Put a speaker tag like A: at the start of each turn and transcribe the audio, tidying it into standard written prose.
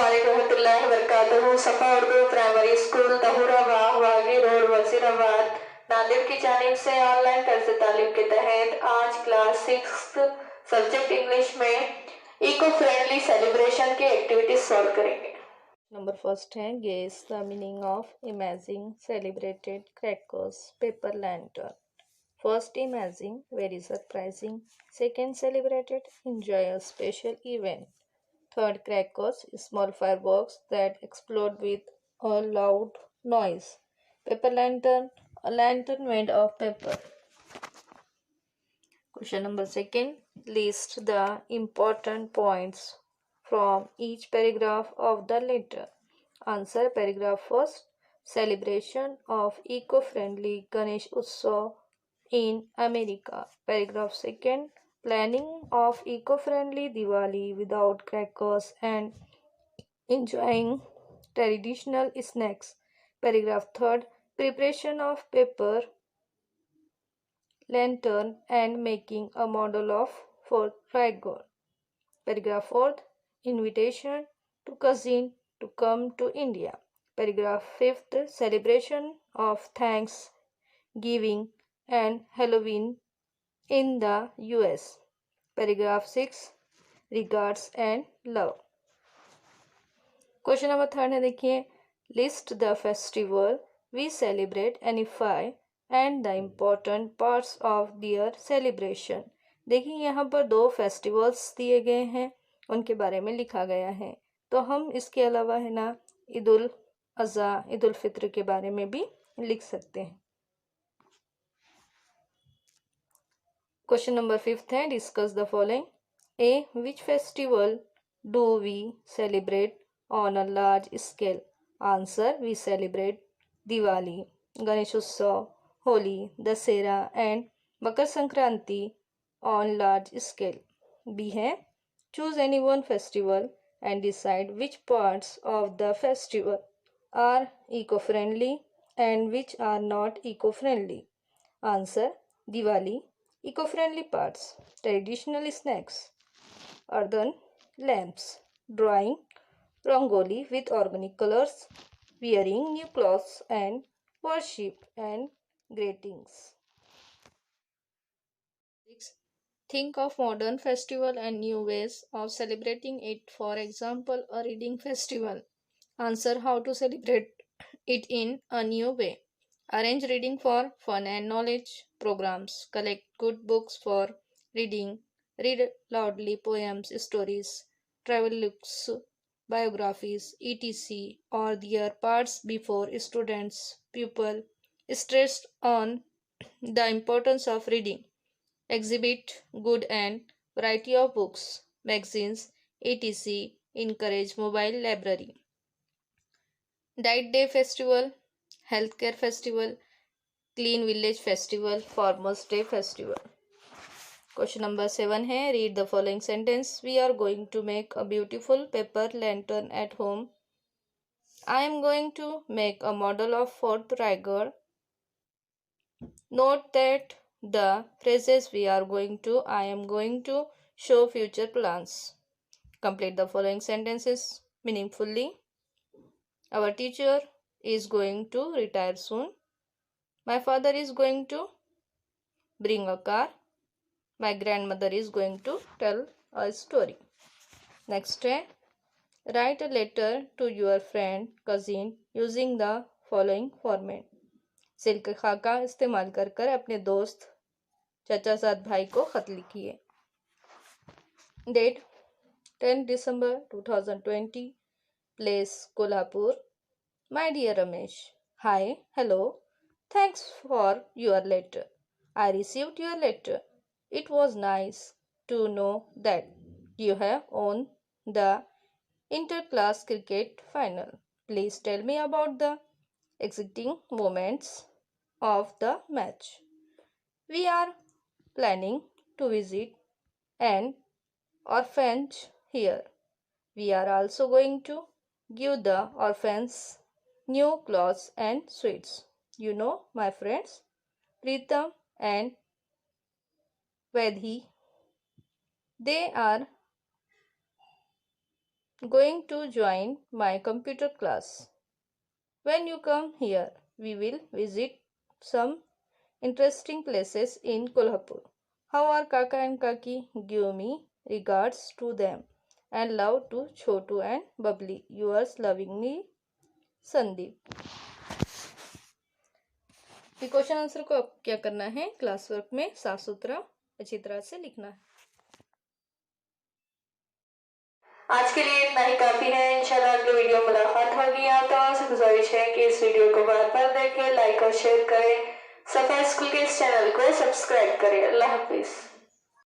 A: अस्सलामुअलैकुम रहमतुल्लाहि व बरकातुहू। Safa Urdu primary school Tahurabagh Wagi road Wazirabad Nadir की जानिब से ऑनलाइन तर्ज तालीम के तहत आज क्लास 6 सब्जेक्ट इंग्लिश में इको फ्रेंडली सेलिब्रेशन की एक्टिविटीज सॉल्व करेंगे।
B: नंबर फर्स्ट है guess the meaning of amazing celebrated crackers paper lantern. First amazing very surprising, second celebrated enjoy a special event, third crackers small fireworks that explode with a loud noise, paper lantern a lantern made of paper. Question number second, list the important points from each paragraph of the letter. Answer paragraph first, celebration of eco-friendly Ganesh Utsav in America. Paragraph second, planning of eco-friendly Diwali without crackers and enjoying traditional snacks. Paragraph third, preparation of paper lantern and making a model of for Raigor. Paragraph 4th, invitation to cousin to come to India. Paragraph 5th, celebration of Thanksgiving and Halloween in the US. Paragraph 6, regards and love. Question number third है, देखिए, list the festival we celebrate identify and the important parts of their celebration. देखिए यहाँ पर दो festivals दिए गए हैं, उनके बारे में लिखा गया है। तो हम इसके अलावा है ना ईद उल अज़हा, ईद उल फित्र के बारे में भी लिख सकते हैं। क्वेश्चन नंबर फिफ्थ है, discuss the following. A, which festival do we celebrate on a large scale? Answer, we celebrate Diwali, Ganesh Utsav, Holi, Dasera and Makar Sankranti on large scale. B है, choose any one festival and decide which parts of the festival are eco-friendly and which are not eco-friendly. Answer, Diwali, eco-friendly parts, traditional snacks, earthen lamps, drawing Rangoli with organic colors, wearing new clothes and worship and greetings. 6. Think of modern festival and new ways of celebrating it. For example, a reading festival. Answer, how to celebrate it in a new way. Arrange reading for fun and knowledge programs. Collect good books for reading. Read loudly poems, stories, travel looks, biographies, etc., or their parts before students, pupil stressed on the importance of reading. Exhibit good and variety of books, magazines, etc., encourage mobile library. Diet Day Festival, Healthcare Festival, Clean Village Festival, Farmers Day Festival. Question number 7 है, read the following sentence. We are going to make a beautiful paper lantern at home. I am going to make a model of Fort Riger. Note that the phrases we are going to, I am going to show future plans. Complete the following sentences meaningfully. Our teacher is going to retire soon. My father is going to bring a car. My grandmother is going to tell a story. Next है, write a letter to your friend, cousin using the following format. Silk खाका इस्तेमाल कर कर अपने दोस्त, चाचा साथ भाई को खत लिखिए. Date 10 December 2020. Place Kolhapur. My dear Ramesh, hi, hello. Thanks for your letter. I received your letter. It was nice to know that you have won the inter-class cricket final. Please tell me about the exciting moments of the match. We are planning to visit an orphanage here. We are also going to give the orphans new clothes and sweets. You know my friends, Pritam and Vedhi. They are Going to join my computer class. When you come here, we will visit some interesting places in Kolhapur. How are Kaka and Kaki? Give me regards to them and love to Chotu and Bubbly. Yours lovingly, Sandeep. ये question answer को अब क्या करना है, class work में साफ सुथरा अच्छी तरह से लिखना है।
A: आज के लिए इतना ही काफी है। इंशाल्लाह अगले वीडियो में मुलाकात होगी। आप से गुजारिश है कि इस वीडियो को बार बार देखें, लाइक और शेयर करें, सफा स्कूल के इस चैनल को सब्सक्राइब करें। अल्लाह हाफिज।